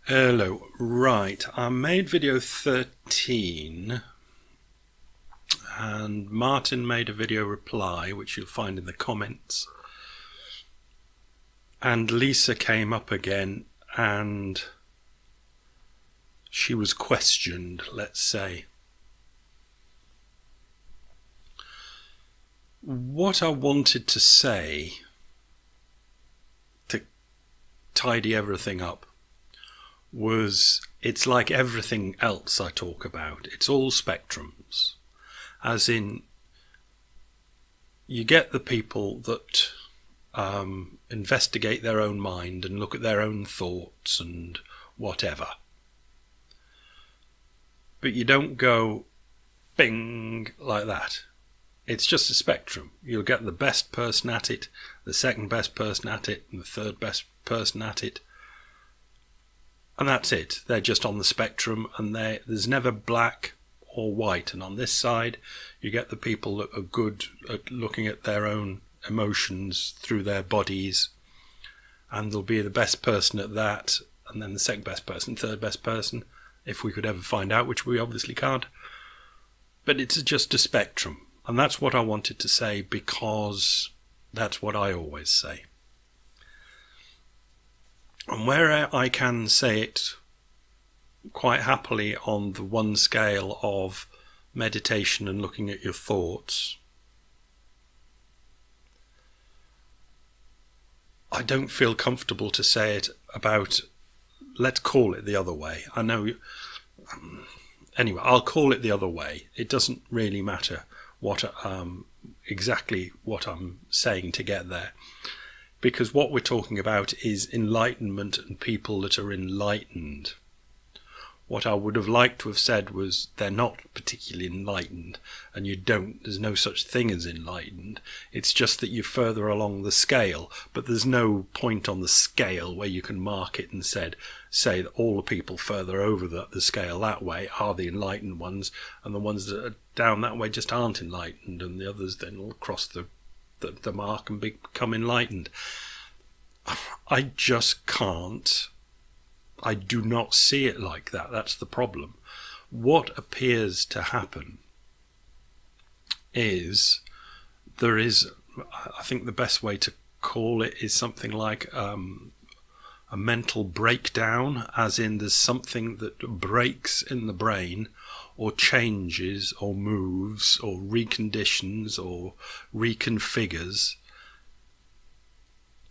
Hello. Right, I made video 13 and Martin made a video reply which you'll find in the comments, and Lisa came up again and she was questioned, let's say. What I wanted to say to tidy everything up was, it's like everything else I talk about. It's all spectrums. As in, you get the people that investigate their own mind and look at their own thoughts and whatever. But you don't go bing like that. It's just a spectrum. You'll get the best person at it, the second best person at it, and the third best person at it. And that's it. They're just on the spectrum, and there's never black or white. And on this side, you get the people that are good at looking at their own emotions through their bodies, and there'll be the best person at that, and then the second best person, third best person, if we could ever find out, which we obviously can't. But it's just a spectrum. And that's what I wanted to say, because that's what I always say. And where I can say it quite happily on the one scale of meditation and looking at your thoughts, I don't feel comfortable to say it about, let's call it the other way. I know, anyway, I'll call it the other way. It doesn't really matter what exactly what I'm saying to get there, because what we're talking about is enlightenment and people that are enlightened. What I would have liked to have said was, they're not particularly enlightened, and there's no such thing as enlightened. It's just that you're further along the scale, but there's no point on the scale where you can mark it and say that all the people further over the scale that way are the enlightened ones, and the ones that are down that way just aren't enlightened, and the others then will cross the mark and become enlightened. I just can't. I do not see it like that. That's the problem. What appears to happen is, I think the best way to call it is something like a mental breakdown, as in there's something that breaks in the brain, or changes, or moves, or reconditions, or reconfigures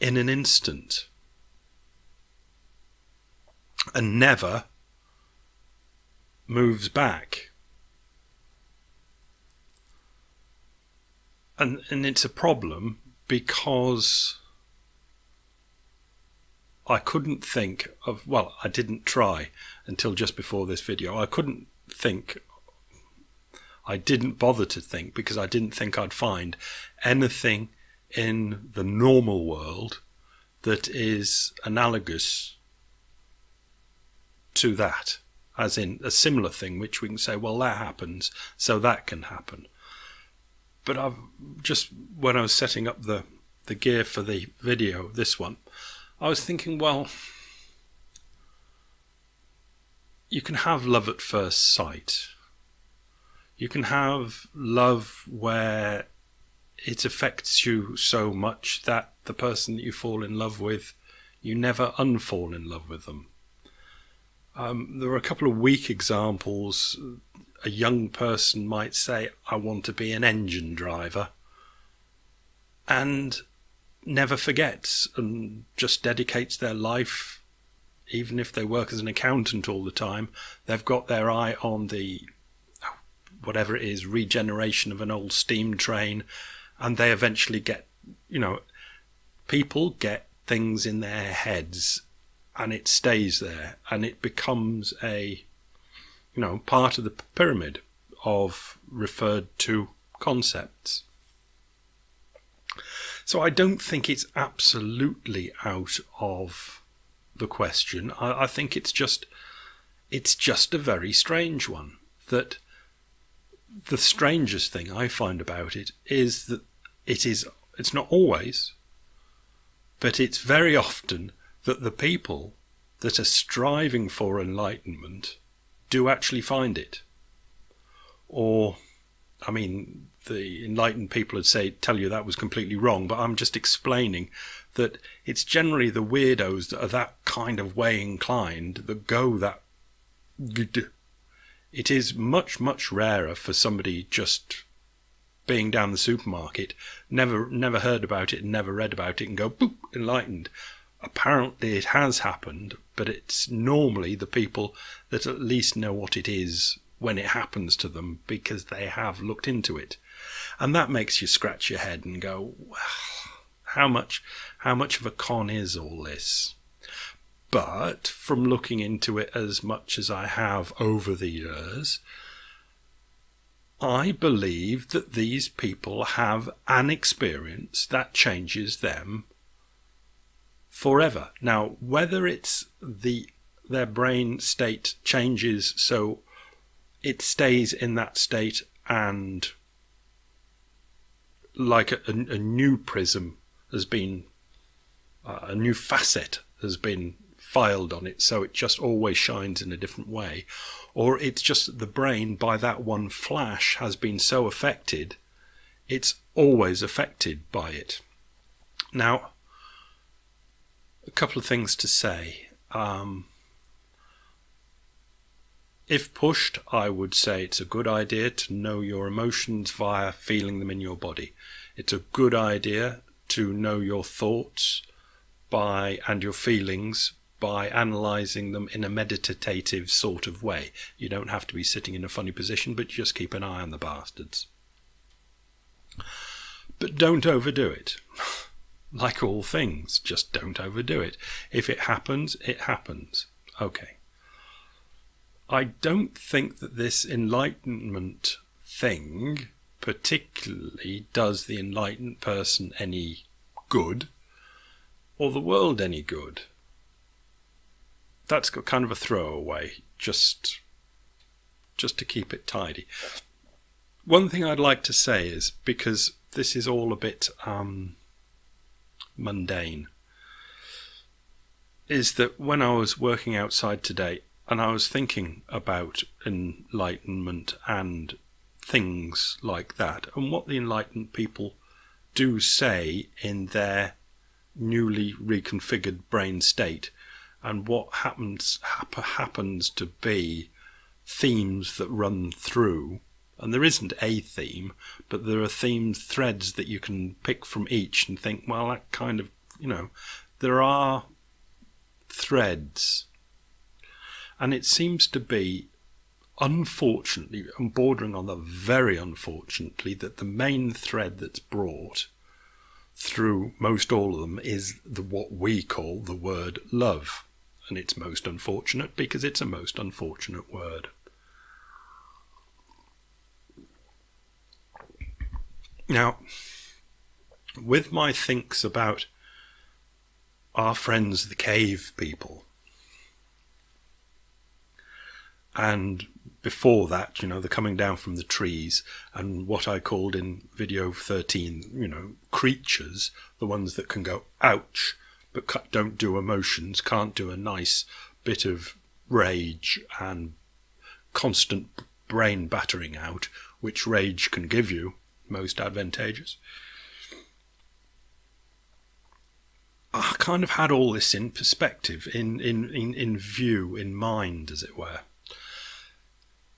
in an instant, and never moves back. And it's a problem, because I couldn't think of, well, I didn't try until just before this video. I didn't bother to think, because I didn't think I'd find anything in the normal world that is analogous to that, as in a similar thing which we can say, well, that happens, so that can happen. But when I was setting up the gear for the video, this one, I was thinking, well, you can have love at first sight. You can have love where it affects you so much that the person that you fall in love with, you never unfall in love with them. There are a couple of weak examples. A young person might say, I want to be an engine driver, and never forgets and just dedicates their life. Even if they work as an accountant all the time, they've got their eye on the, whatever it is, regeneration of an old steam train, and they eventually get, people get things in their heads, and it stays there, and it becomes a, part of the pyramid of referred to concepts. So I don't think it's absolutely out of the question. I think it's just a very strange one. That the strangest thing I find about it is that it's not always, but it's very often that the people that are striving for enlightenment do actually find it. Or, I mean, the enlightened people would tell you that was completely wrong, but I'm just explaining that it's generally the weirdos that are that kind of way inclined that go that. It is much, much rarer for somebody just being down the supermarket, never heard about it, never read about it, and go, boop, enlightened. Apparently it has happened, but it's normally the people that at least know what it is when it happens to them, because they have looked into it. And that makes you scratch your head and go, well, how much of a con is all this? But from looking into it as much as I have over the years, I believe that these people have an experience that changes them forever. Now, whether it's their brain state changes so it stays in that state and like a new prism has been, a new facet has been filed on it, so it just always shines in a different way, or it's just that the brain by that one flash has been so affected, it's always affected by it. Now, a couple of things to say. If pushed, I would say it's a good idea to know your emotions via feeling them in your body. It's a good idea to know your thoughts and your feelings by analysing them in a meditative sort of way. You don't have to be sitting in a funny position, but just keep an eye on the bastards. But don't overdo it. Like all things, just don't overdo it. If it happens, it happens. Okay. I don't think that this enlightenment thing particularly does the enlightened person any good, or the world any good. That's kind of a throwaway, just to keep it tidy. One thing I'd like to say is, because this is all a bit mundane, is that when I was working outside today and I was thinking about enlightenment and things like that, and what the enlightened people do say in their newly reconfigured brain state, and what happens to be themes that run through, and there isn't a theme, but there are threads that you can pick from each and think, well, that kind of, there are threads. And it seems to be, unfortunately, and bordering on the very unfortunately, that the main thread that's brought through most all of them is what we call the word love. And it's most unfortunate because it's a most unfortunate word. Now, with my thinks about our friends the cave people, and before that, the coming down from the trees, and what I called in video 13, creatures, the ones that can go ouch, but don't do emotions, can't do a nice bit of rage and constant brain battering out, which rage can give you, most advantageous. I kind of had all this in perspective, in view, in mind, as it were.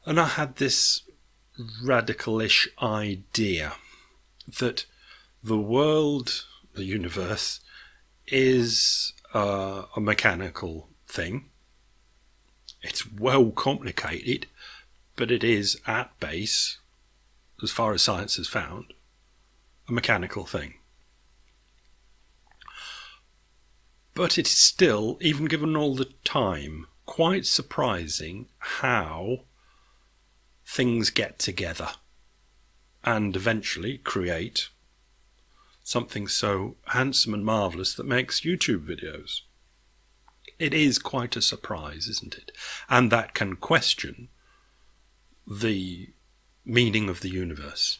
And I had this radical-ish idea that the world, the universe, is a mechanical thing. It's well complicated, but it is at base, as far as science has found, a mechanical thing. But it is still, even given all the time, quite surprising how things get together and eventually create something so handsome and marvellous that makes YouTube videos. It is quite a surprise, isn't it? And that can question the meaning of the universe.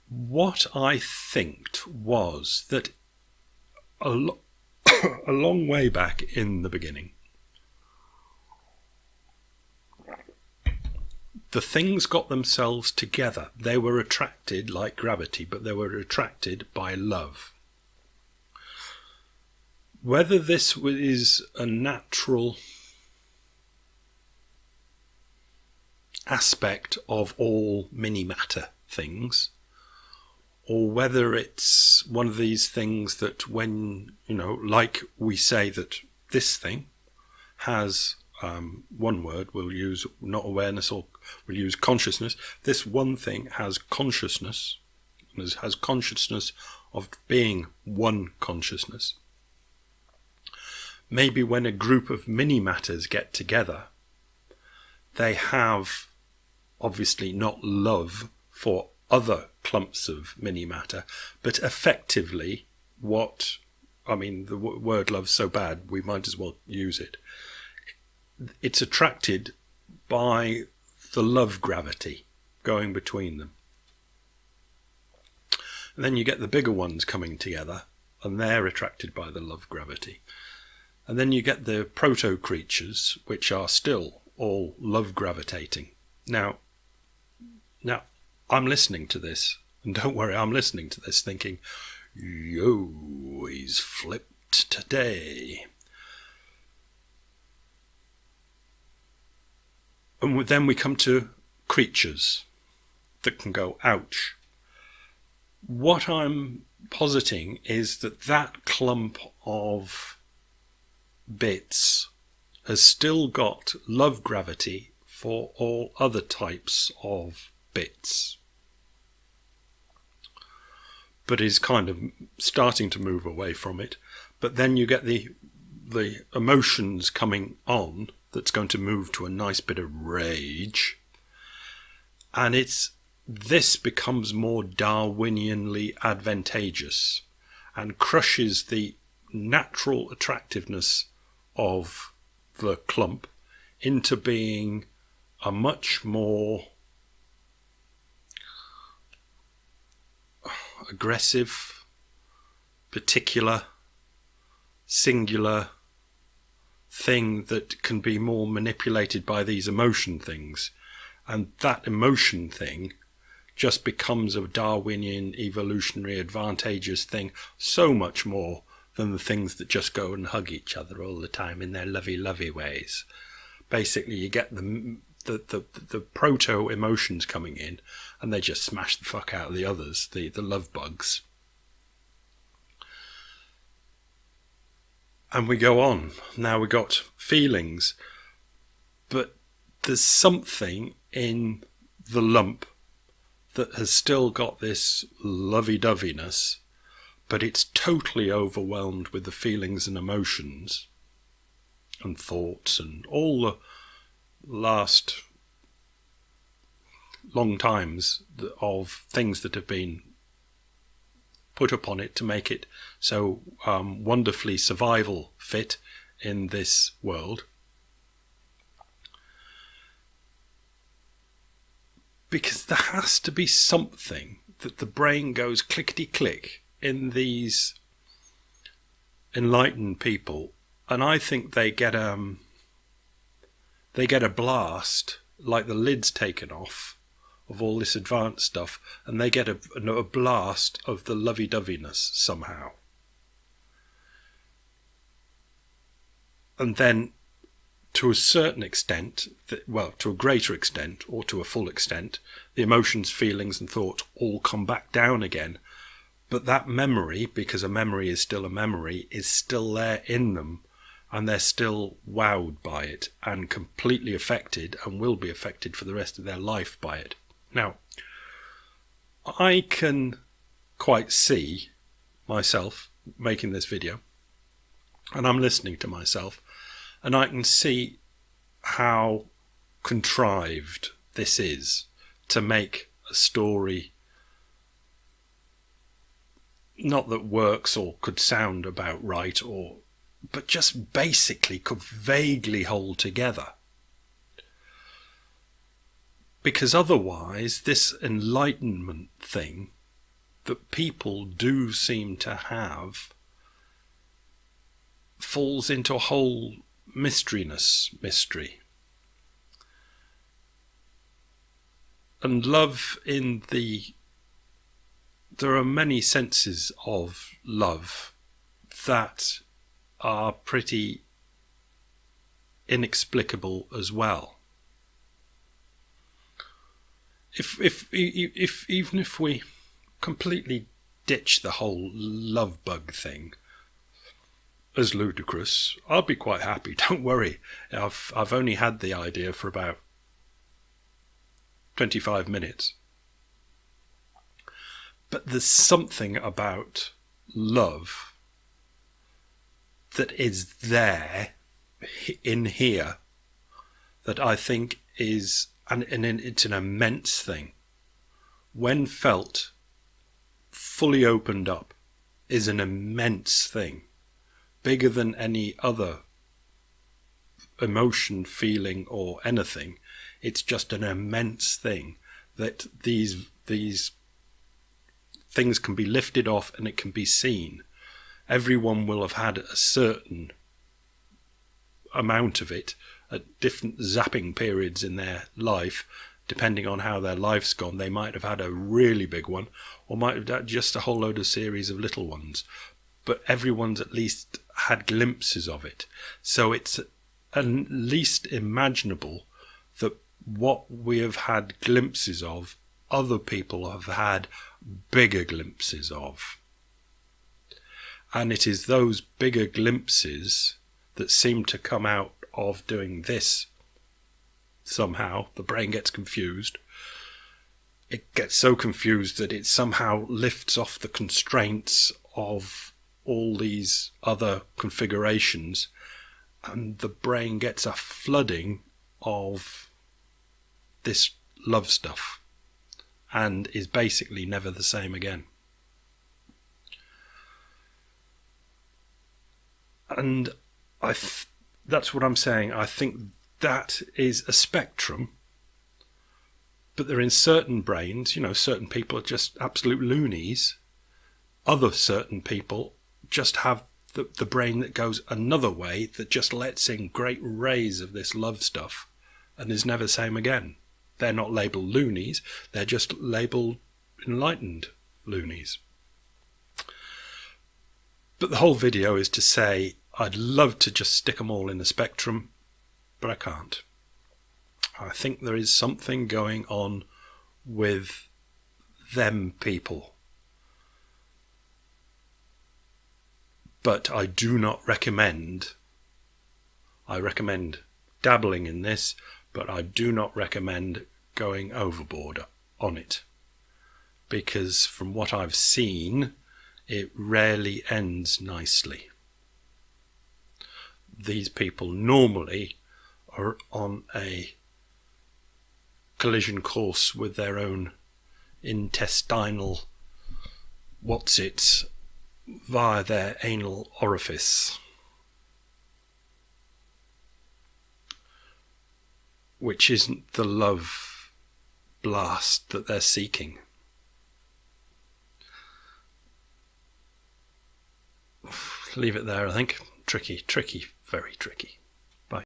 What I thinked was that a a long way back in the beginning, the things got themselves together. They were attracted like gravity, but they were attracted by love. Whether this is a natural aspect of all mini-matter things, or whether it's one of these things that when, like we say that this thing has one word, we'll use not awareness, or we'll use consciousness. This one thing has consciousness, has consciousness of being one consciousness. Maybe when a group of mini-matters get together, they have obviously not love for other clumps of mini-matter, but effectively the word love's so bad, we might as well use it. It's attracted by the love gravity going between them. And then you get the bigger ones coming together, and they're attracted by the love gravity. And then you get the proto-creatures, which are still all love gravitating. Now, I'm listening to this, and don't worry, I'm listening to this thinking, yo, he's flipped today. And then we come to creatures that can go, ouch. What I'm positing is that clump of bits has still got love gravity for all other types of bits, but is kind of starting to move away from it. But then you get the emotions coming on that's going to move to a nice bit of rage, and this becomes more Darwinianly advantageous and crushes the natural attractiveness of the clump into being a much more aggressive, particular, singular thing that can be more manipulated by these emotion things. And that emotion thing just becomes a Darwinian evolutionary advantageous thing, so much more than the things that just go and hug each other all the time in their lovey ways. Basically, you get the proto emotions coming in, and they just smash the fuck out of the others, the love bugs. And we go on. Now we got feelings, but there's something in the lump that has still got this lovey-doveyness, but it's totally overwhelmed with the feelings and emotions and thoughts and all the last long times of things that have been put upon it to make it so wonderfully survival fit in this world. Because there has to be something that the brain goes clickety-click in these enlightened people, and I think they get a blast, like the lid's taken off of all this advanced stuff, and they get a blast of the lovey-doveyness somehow. And then, to a certain extent, to a greater extent, or to a full extent, the emotions, feelings and thoughts all come back down again. But that memory, because a memory is still a memory, is still there in them, and they're still wowed by it and completely affected, and will be affected for the rest of their life by it. Now, I can quite see myself making this video, and I'm listening to myself, and I can see how contrived this is to make a story, not that works or could sound about right, but just basically could vaguely hold together. Because otherwise, this enlightenment thing that people do seem to have falls into a whole mystery. And love there are many senses of love that are pretty inexplicable as well. If even if we completely ditch the whole love bug thing as ludicrous, I'll be quite happy. Don't worry. I've only had the idea for about 25 minutes. But there's something about love that is there in here that I think is, and it's an immense thing. When felt, fully opened up, is an immense thing. Bigger than any other emotion, feeling, or anything. It's just an immense thing that these things can be lifted off and it can be seen. Everyone will have had a certain amount of it at different zapping periods in their life. Depending on how their life's gone, they might have had a really big one, or might have had just a whole load of series of little ones. But everyone's at least had glimpses of it. So it's at least imaginable that what we have had glimpses of, other people have had bigger glimpses of. And it is those bigger glimpses that seem to come out of doing this. Somehow the brain gets confused. It gets so confused that it somehow lifts off the constraints of all these other configurations, and the brain gets a flooding of this love stuff and is basically never the same again. And that's what I'm saying. I think that is a spectrum, but they're in certain brains. Certain people are just absolute loonies. Other certain people just have the brain that goes another way, that just lets in great rays of this love stuff and is never the same again. They're not labelled loonies, they're just labelled enlightened loonies. But the whole video is to say, I'd love to just stick them all in the spectrum, but I can't. I think there is something going on with them people. But I do not recommend. I recommend dabbling in this, but I do not recommend going overboard on it. Because from what I've seen, it rarely ends nicely. These people normally are on a collision course with their own intestinal via their anal orifice, which isn't the love blast that they're seeking. Leave it there, I think. Tricky, very tricky.